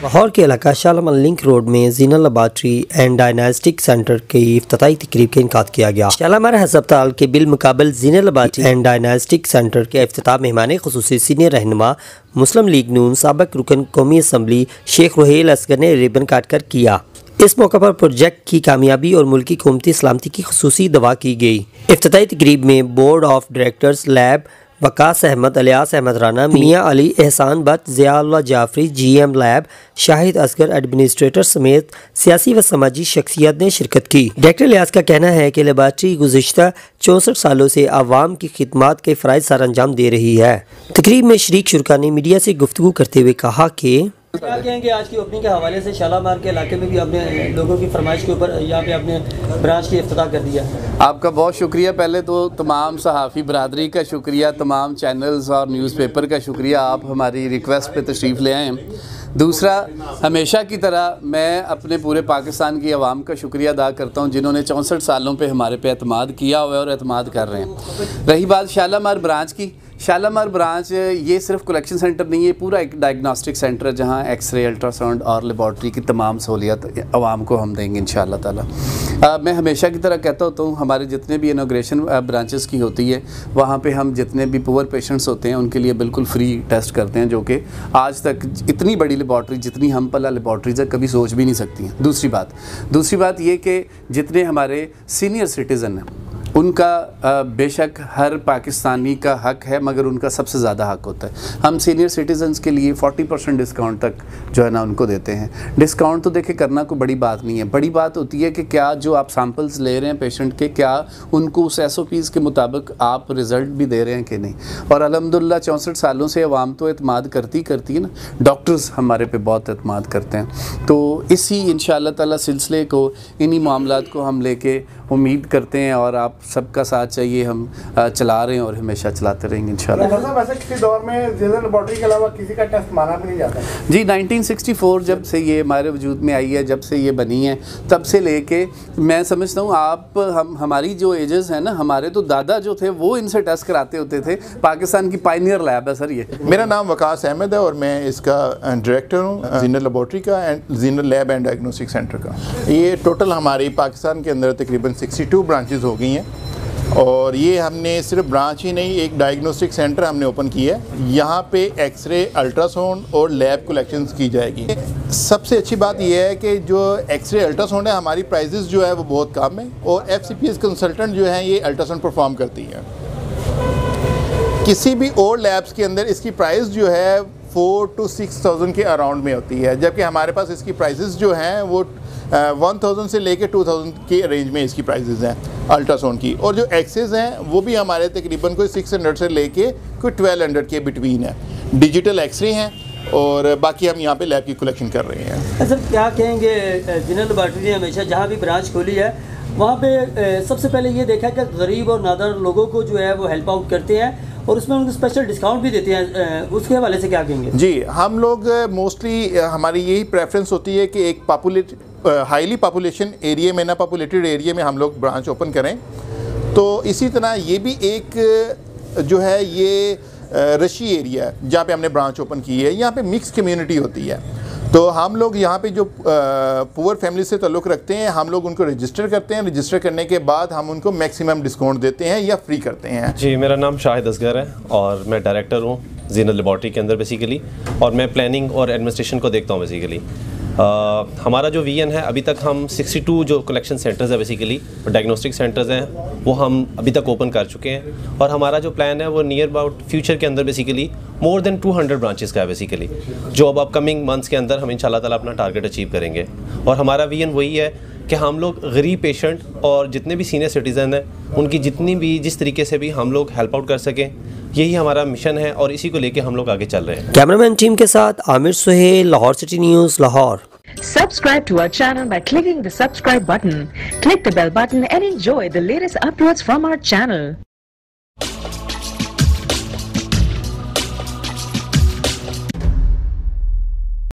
लाहौर के इलाका Shalimar link road में जीना लेबॉरेटरी एंड डायग्नोस्टिक सेंटर की इफ्तिताही तकरीब का इनकाद किया गया। शालामार अस्पताल के बिलमुकाबल जीना लेबॉरेटरी एंड डायग्नोस्टिक सेंटर के इफ्तिताह मेहमान खुसूसी सीनियर रहनुमा मुस्लिम लीग नून साबिक रुकन कौमी असम्बली शेख रुहेल असगर ने रिबन काट कर किया। इस मौका पर प्रोजेक्ट की कामयाबी और मुल्की कौमती सलामती की खुसूसी दवा की गई। इफ्तिताही तकरीब में board of directors lab Waqas Ahmad, alias Ahmad Rana, Mian Ali, Ehsan Butt, Ziaullah Jafri, GM lab, Shahid Asghar administrator समेत सियासी व समाजी शख्सियत ने शिरकत की। डायरेक्टर अलियास का कहना है कि लेबॉरेटरी गुज़िश्ता 64 सालों से आवाम की खिदमत के फ़राइज़ सर अंजाम दे रही है। तकरीब में शरीक शुरका ने मीडिया से गुफ्तगू करते हुए कहा कि क्या कहेंगे आज की ओपनिंग के हवाले से शालामार के इलाके में भी आपने लोगों की फरमाइश के ऊपर यहाँ पे आपने ब्रांच की इफ्तिताह कर दिया। आपका बहुत शुक्रिया। पहले तो तमाम सहाफ़ी बरादरी का शुक्रिया, तमाम चैनल्स और न्यूज़पेपर का शुक्रिया, आप हमारी रिक्वेस्ट पे तशरीफ़ ले आए। दूसरा, हमेशा की तरह मैं अपने पूरे पाकिस्तान की आवाम का शुक्रिया अदा करता हूँ जिन्होंने 64 सालों पे हमारे पे एतमाद किया हुआ है और एतमाद कर रहे हैं। रही बात शालामार ब्रांच की, शालामार ब्रांच ये सिर्फ कलेक्शन सेंटर नहीं है, पूरा एक डायग्नोस्टिक सेंटर है जहाँ एक्सरे, अल्ट्रासाउंड और लेबॉर्ट्री की तमाम सहूलियत आवाम को हम देंगे इंशाअल्लाह ताला। मैं हमेशा की तरह कहता होता हूँ, हमारे जितने भी इनॉग्रेशन ब्रांचेस की होती है वहाँ पे हम जितने भी पुअर पेशेंट्स होते हैं उनके लिए बिल्कुल फ्री टेस्ट करते हैं, जो कि आज तक इतनी बड़ी लेबॉर्ट्री, जितनी हम पला लेबॉर्ट्रीज कभी सोच भी नहीं सकती हैं। दूसरी बात ये कि जितने हमारे सीनियर सिटीज़न हैं उनका बेशक हर पाकिस्तानी का हक है, मगर उनका सबसे ज़्यादा हक होता है। हम सीनियर सिटीज़न्स के लिए 40% डिस्काउंट तक जो है ना उनको देते हैं। डिस्काउंट तो देखिए करना कोई बड़ी बात नहीं है, बड़ी बात होती है कि क्या जो आप सैम्पल्स ले रहे हैं पेशेंट के, क्या उनको उस SOPs के मुताबिक आप रिज़ल्ट भी दे रहे हैं कि नहीं। और अल्हम्दुलिल्लाह 64 सालों से अवाम तो एतमाद करती है ना, डॉक्टर्स हमारे पे बहुत एतमाद करते हैं। तो इसी इंशाअल्लाह ताला सिलसिले को, इन्हीं मामलात को हम लेके उम्मीद करते हैं और आप सबका साथ चाहिए, हम चला रहे हैं और हमेशा चलाते रहेंगे इंशाल्लाह। वैसे किसी दौर में ज़ीना लेबॉरेटरी के अलावा किसी का टेस्ट माना भी नहीं जाता जी। 1964 जब से ये हमारे वजूद में आई है, जब से ये बनी है, तब से लेके मैं समझता हूँ हमारी जो एजेस हैं ना, हमारे तो दादा जो थे वो इनसे टेस्ट कराते होते थे। पाकिस्तान की पायनियर लैब है सर ये। मेरा नाम वकास अहमद है और मैं इसका डायरेक्टर हूँ ज़ीना लेबॉरेटरी का and Zeena lab and diagnostic centre का। ये टोटल हमारी पाकिस्तान के अंदर तकरीबन 62 ब्रांचेस हो गई हैं और ये हमने सिर्फ ब्रांच ही नहीं, एक डायग्नोस्टिक सेंटर हमने ओपन किया है। यहाँ पे एक्सरे, अल्ट्रासाउंड और लैब कलेक्शंस की जाएगी। सबसे अच्छी बात यह है कि जो एक्सरे, अल्ट्रासाउंड है, हमारी प्राइजेस जो है वो बहुत कम है और FCPS कंसल्टेंट जो है ये अल्ट्रासाउंड परफॉर्म करती है। किसी भी और लैब्स के अंदर इसकी प्राइस जो है 4 to 6,000 के अराउंड में होती है, जबकि हमारे पास इसकी प्राइसेस जो हैं वो 1000 से लेके 2000 के रेंज में इसकी प्राइसेस हैं अल्ट्रासाउंड की। और जो एक्सेस हैं वो भी हमारे तकरीबन कोई 600 से लेके कोई 1200 के बिटवीन है। डिजिटल एक्सरे हैं और बाकी हम यहाँ पे लैब की कलेक्शन कर रहे हैं। सर क्या कहेंगे, ज़ीना लेबॉरेटरी ने हमेशा जहाँ भी ब्रांच खोली है वहाँ पे सबसे पहले ये देखा कि गरीब और नादार लोगों को जो है वो हेल्प आउट करते हैं और उसमें उनको स्पेशल डिस्काउंट भी देते हैं, उसके हवाले से क्या कहेंगे? जी, हम लोग मोस्टली हमारी यही प्रेफरेंस होती है कि एक हाईली पॉपुलेशन एरिया में, ना पॉपुलेटेड एरिया में हम लोग ब्रांच ओपन करें। तो इसी तरह ये भी एक जो है ये रशी एरिया है जहाँ पे हमने ब्रांच ओपन की है। यहाँ पे मिक्स कम्युनिटी होती है, तो हम लोग यहाँ पे जो पुअर फैमिली से ताल्लुक़ रखते हैं हम लोग उनको रजिस्टर करते हैं। रजिस्टर करने के बाद हम उनको मैक्सिमम डिस्काउंट देते हैं या फ्री करते हैं। जी, मेरा नाम शाहिद असगर है और मैं डायरेक्टर हूँ ज़ीना लेबॉरेटरी के अंदर बेसिकली, और मैं प्लानिंग और एडमिनिस्ट्रेशन को देखता हूँ बेसिकली। हमारा जो VN है, अभी तक हम 62 जो कलेक्शन सेंटर्स है बेसिकली और डायग्नोस्टिक सेंटर्स हैं वो हम अभी तक ओपन कर चुके हैं। और हमारा जो प्लान है वो नियर अबाउट फ्यूचर के अंदर बेसिकली मोर देन 200 ब्रांचेस का है बेसिकली, जो अब अपकमिंग मंथ्स के अंदर हम इंशाल्लाह ताला अपना टारगेट अचीव करेंगे। और हमारा VN वही है कि हम लोग गरीब पेशेंट और जितने भी सीनियर सिटीज़न हैं उनकी जितनी भी जिस तरीके से भी हम लोग हेल्प आउट कर सकें, यही हमारा मिशन है और इसी को लेके हम लोग आगे चल रहे हैं। कैमरामैन टीम के साथ Aamir Suhail, Lahore city news, Lahore. Subscribe to our channel by clicking the subscribe button. Click the bell button and enjoy the latest uploads from our channel.